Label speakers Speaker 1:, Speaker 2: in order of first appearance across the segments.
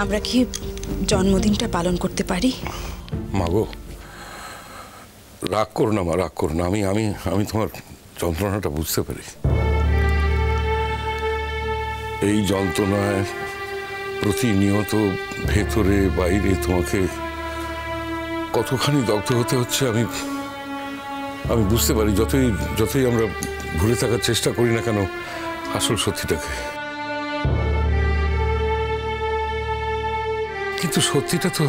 Speaker 1: আমরা কি জন্মদিনটা পালন করতে পারি?
Speaker 2: মাগো, রাগ করো না মা, রাগ করো না। আমি আমি আমি তোমার যন্ত্রণাটা বুঝতে পারি। এই যন্ত্রণায় প্রতিনিয়ত ভেতরে বাইরে তোমাকে কতখানি দগ্ধ হতে হচ্ছে আমি আমি বুঝতে পারি। যতই যতই আমরা ভুলে থাকার চেষ্টা করি না কেন আসল সত্যিটাকে, কিন্তু সত্যিটা তো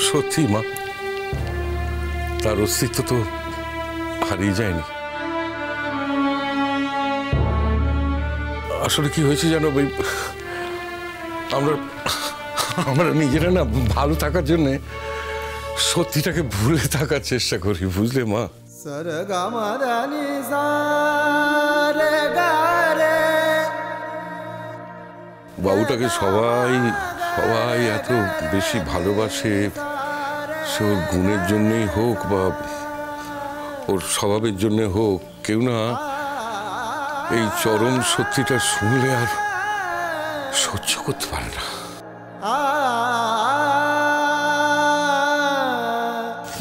Speaker 2: সত্যি মা, তার অস্তিত্ব তো হারিয়ে যায়নি। আসলে কি হয়েছে জানো, আমরা আমরা নিজেরা না ভালো থাকার জন্য সত্যিটাকে ভুলে থাকার চেষ্টা করি, বুঝলে মা? বাবুটাকে সবাই সবাই এত বেশি ভালোবাসে, সে ওর গুণের জন্যই হোক বা ওর স্বভাবের জন্য হোক, কেউ না এই চরম সত্যিটা শুনলে আর সহ্য করতে পারে না।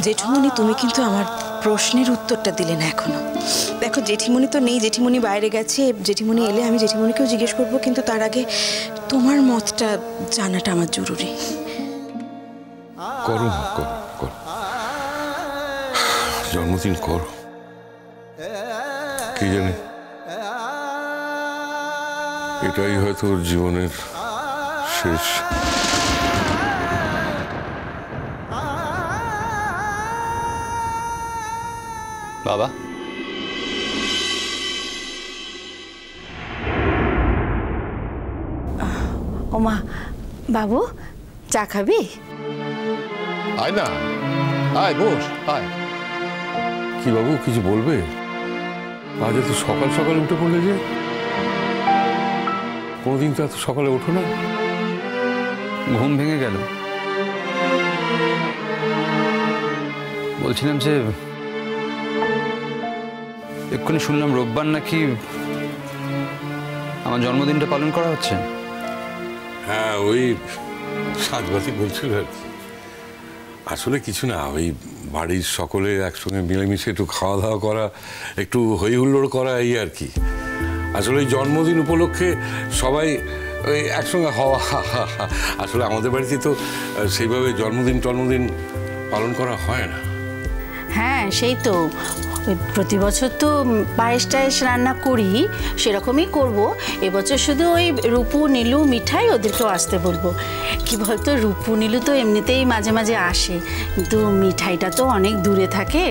Speaker 1: জেঠিমণি, তুমি কিন্তু আমার প্রশ্নের উত্তরটা দিলে না এখনো। দেখো, জেঠিমণি তো নেই, জেঠিমণি বাইরে গেছে। জেঠিমণি এলে আমি জেঠিমণিকেও জিজ্ঞেস করবো, কিন্তু তার আগে তোমার মতটা জানাটা আমার জরুরি।
Speaker 2: করো মা, করো করো, জন্মদিন করো। কি জানি, এটাই হয়তো ওর জীবনের শেষ।
Speaker 3: বাবা,
Speaker 1: ওমা, বাবু চা খাবি?
Speaker 2: আয় না, আয় বস, আয়। কি বাবু, কিছু বলবে? আজ এত সকাল সকাল উঠে পড়লে যে? কোনোদিন তো এত সকালে ওঠো না।
Speaker 3: ঘুম ভেঙে গেল। বলছিলাম যে এক্ষুনি শুনলাম রোববার নাকি আমার জন্মদিনটা পালন করা হচ্ছে।
Speaker 2: হ্যাঁ, ওই সাজবাতি বলছিল আর কি। আসলে কিছু না, ওই বাড়ির সকলে একসঙ্গে মিলেমিশে একটু খাওয়া দাওয়া করা, একটু হই হুল্লোড় করা, এই আর কি। আসলে ওই জন্মদিন উপলক্ষে সবাই ওই একসঙ্গে হওয়া। আসলে আমাদের বাড়িতে তো সেইভাবে জন্মদিন পালন করা হয় না।
Speaker 4: হ্যাঁ, সেই তো প্রতি বছর তো পায়েস টায়েস রান্না করি, সেরকমই করব। এবছর শুধু ওই রূপু, নীলু, মিঠাই ওদেরকেও আসতে বলবো। কি বলতো, রূপু নীলু তো এমনিতেই মাঝে মাঝে আসে, কিন্তু মিঠাইটা তো অনেক দূরে থাকে।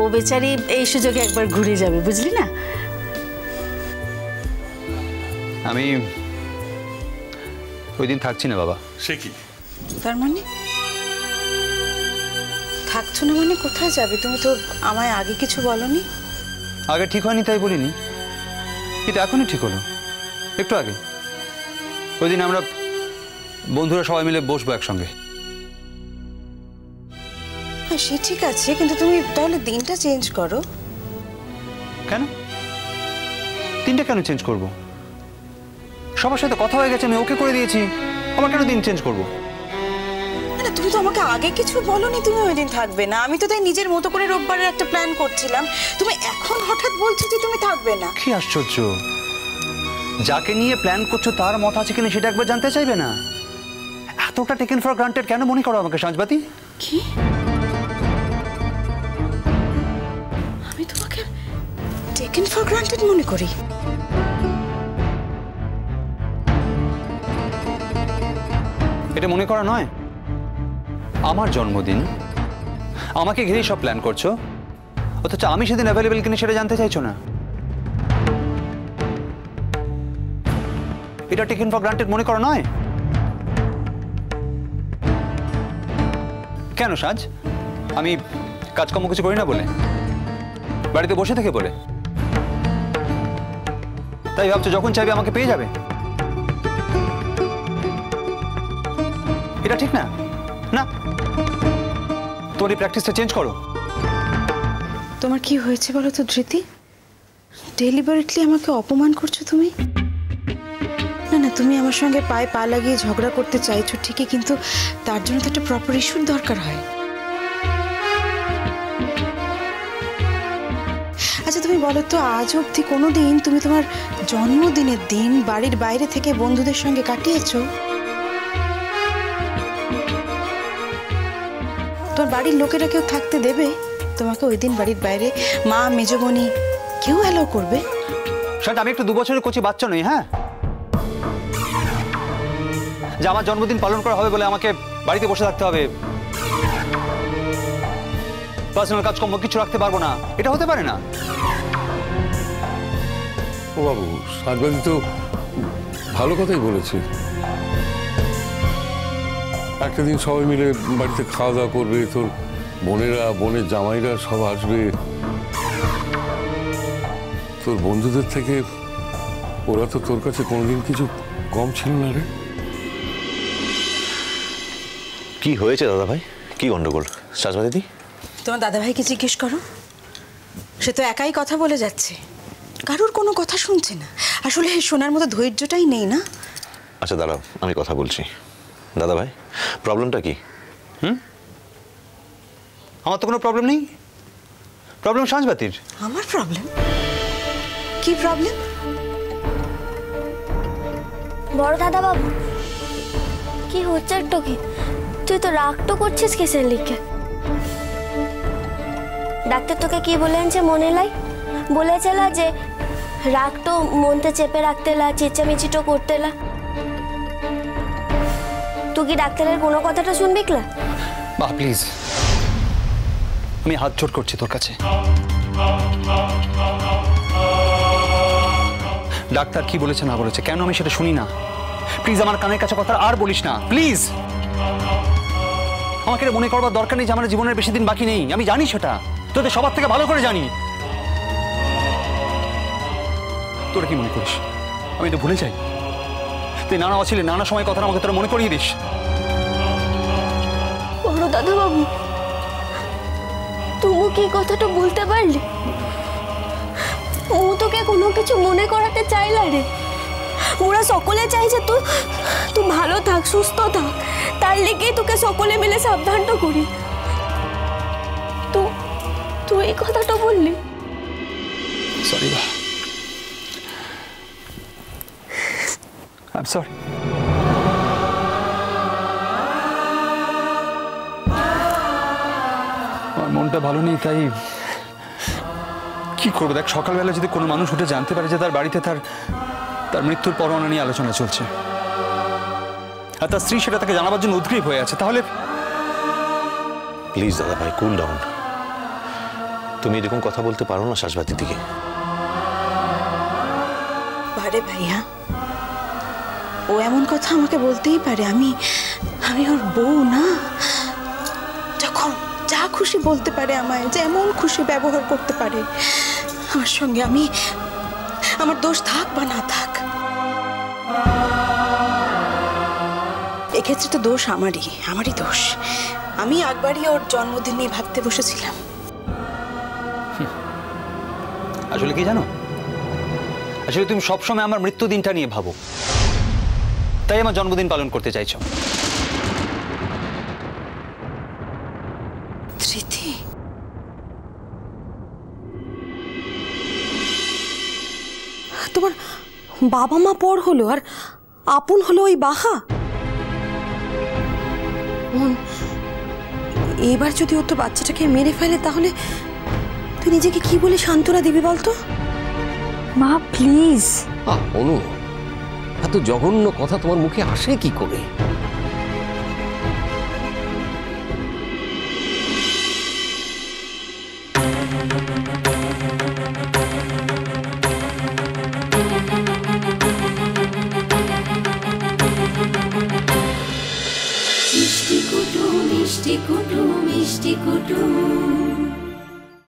Speaker 4: ও বেচারি এই সুযোগে একবার ঘুরে যাবে, বুঝলি না?
Speaker 3: আমি ওই দিন থাকছি না বাবা।
Speaker 2: সে কি?
Speaker 1: তার মানে থাকছো না মানে কোথায় যাবে? তুমি তো আমায় আগে কিছু বলনি।
Speaker 3: আগে ঠিক হয়নি তাই বলিনি, কিন্তু এখনই ঠিক হলো একটু আগে। ওই দিন আমরা বন্ধুরা সবাই মিলে বসবো একসঙ্গে।
Speaker 1: হ্যাঁ, সে ঠিক আছে, কিন্তু তুমি তাহলে দিনটা চেঞ্জ করো।
Speaker 3: কেন? দিনটা কেন চেঞ্জ করব? সবার সাথে কথা হয়ে গেছে, আমি ওকে করে দিয়েছি, আমার কেন দিন চেঞ্জ করবো?
Speaker 1: না, তুমি তো আমাকে আগে কিছু বলনি তুমি ওই দিন থাকবে না। আমি তো তাই নিজের মতো করে রোববারের একটা প্ল্যান করছিলাম, তুমি এখন হঠাৎ বলছো যে তুমি থাকবে না।
Speaker 3: কি আশ্চর্য! যাকে নিয়ে প্ল্যান করছো তার মত আছে কিনা সেটা একবার জানতে চাইবে না? এতটা টেকেন ফর গ্রান্টেড কেন মনে করো আমাকে সাজবাতি?
Speaker 1: কি? আমি তোমাকে টেকেন ফর গ্রান্টেড মনে করি?
Speaker 3: এটা মনে করা নয়, আমার জন্মদিন, আমাকে ঘিরেই সব প্ল্যান করছো, অথচ আমি সেদিন অ্যাভেলেবেল কিনা সেটা জানতে চাইছো না। এটা টেকেন ফর গ্রান্টেড মনে করা নয়। কেন সাজ? আমি কাজকর্ম কিছু করি না বলে? বাড়িতে বসে থেকে বলে? তাই ভাবছো যখন চাইবে আমাকে পেয়ে যাবে? এটা ঠিক না। না, তোমার এই প্র্যাকটিসটা চেঞ্জ করো।
Speaker 1: তোমার কি হয়েছে বলো তো ধৃতি? ডেলিবারেটলি আমাকে অপমান করছো তুমি। না না, তুমি আমার সঙ্গে পায়ে পা লাগিয়ে ঝগড়া করতে চাইছো ঠিকই, কিন্তু তার জন্য তো একটা প্রপার ইস্যুর দরকার হয়। আচ্ছা তুমি বলো তো, আজ অবধি কোনো দিন তুমি তোমার জন্মদিনের দিন বাড়ির বাইরে থেকে বন্ধুদের সঙ্গে কাটিয়েছো? তোমার বাড়ির লোকেরা কেউ থাকতে দেবে তোমাকে ওই দিন বাড়ির বাইরে? মা, মেজবোনি কেউ অ্যালাউ করবে?
Speaker 3: শান্ত, আমি একটু 2 বছরের কচি বাচ্চা নই, হ্যাঁ, যে আমার জন্মদিন পালন করা হবে বলে আমাকে বাড়িতে বসে থাকতে হবে, পার্সোনাল কাজকর্ম কিছু রাখতে পারবো না, এটা হতে পারে না।
Speaker 2: ও বাবু, সাজবাতি তো ভালো কথাই বলেছে। একটা দিন সবাই মিলে বাড়িতে খাওয়া দাওয়া করবে, তোর বোনেরা, বোনের জামাইরা সব আসবে। তোর বন্ধুদের থেকে ওরা তো তোর কাছে কোনোদিন কিছু কম ছিল না রে।
Speaker 5: কি হয়েছে দাদা ভাই? কি গন্ডগোল? সাজবাতি
Speaker 1: তোমার দাদাভাইকে জিজ্ঞেস করো, সে তো একাই কথা বলে যাচ্ছে, কারোর কোনো কথা শুনছে না। আসলে শোনার মতো ধৈর্যটাই নেই না।
Speaker 5: আচ্ছা দাঁড়াও, আমি কথা বলছি। দাদা ভাই, প্রবলেমটা কি?
Speaker 3: আমার তো কোনো প্রবলেম নেই, প্রবলেম সাজবাতির।
Speaker 1: আমার প্রবলেম? কি প্রবলেম?
Speaker 6: বড় দাদা বাবু, কি হচ্ছে একটু? কি তুই তো রাগ তো করছিস কিসের লিখে? ডাক্তার তোকে কি বলেছে মনে লাই? বলেছিল যে রাগটো মনতে চেপে রাখতে লা, চেঁচামেচিটো করতে লা। তুই কি ডাক্তারের কোনো কথাটা শুনবি না?
Speaker 3: বাহ প্লিজ, আমি হাত জোড় করছি তোর কাছে। ডাক্তার কি বলেছে না বলেছে কেন আমি সেটা শুনি না? প্লিজ আমার কানের কাছে কথা আর বলিস না, প্লিজ। আমাকে এটা মনে করবার দরকার নেই যে আমার জীবনের বেশি দিন বাকি নেই, আমি জানি সেটা, তোদের সবার থেকে ভালো করে জানি। তোরা কি মনে করিস আমি তো ভুলে যাই? তুই নানা অছিলে নানা সময় কথা আমাকে তোরা মনে করিয়ে দিস।
Speaker 6: বড় দাদা বাবু, তুমি কি কথাটা বলতে পারলি? ও তোকে কোনো কিছু মনে করাতে চাইলা রে। ওরা সকলে চাইছে তুই ভালো থাক, সুস্থ থাক, তার লেগেই তোকে সকলে মিলে সাবধানটা করি। তুই এই কথাটা বললি?
Speaker 3: সরি বা, আই এম সরি। আমার মনটা ভালো নেই, তাই কি করবো? দেখ, সকালবেলা যদি কোনো মানুষ উঠে জানতে পারে যে তার বাড়িতে তার মৃত্যুর পরোয়ানা নিয়ে আলোচনা চলছে, আর তার স্ত্রী সেটা তাকে জানাবার জন্য উদ্গ্রীব হয়ে আছে, তাহলে?
Speaker 5: প্লিজ দাদা ভাই, কুল ডাউন। তুমি এরকম কথা বলতে পারো না সাজবাতির দিকে।
Speaker 1: পারে ভাইয়া, ও এমন কথা আমাকে বলতেই পারে। আমি ওর বউ না? যখন যা খুশি বলতে পারে আমায়, যেমন খুশি ব্যবহার করতে পারে আমার সঙ্গে। আমার দোষ থাক বা না থাক, এক্ষেত্রে তো দোষ আমারই দোষ। আমি একবারই ওর জন্মদিন নিয়ে ভাবতে বসেছিলাম।
Speaker 3: আসলে কি জানো, আসলে তুমি সবসময় আমার মৃত্যু দিনটা নিয়ে ভাবো, তাই আমার জন্মদিন পালন করতে চাইছো।
Speaker 1: স্মৃতি,
Speaker 7: তোমার বাবা মা পর হলো আর আপন হলো ওই বাহা। এবার যদি ও তো বাচ্চাটাকে মেরে ফেলে, তাহলে তুই নিজেকে কি বলে সান্ত্বনা দিবি বলতো?
Speaker 8: মা প্লিজ। অনু, এত জঘন্য কথা তোমার মুখে আসে কি করে?
Speaker 9: মিষ্টি কুটুম মিষ্টি কুটুম মিষ্টি কুটুম।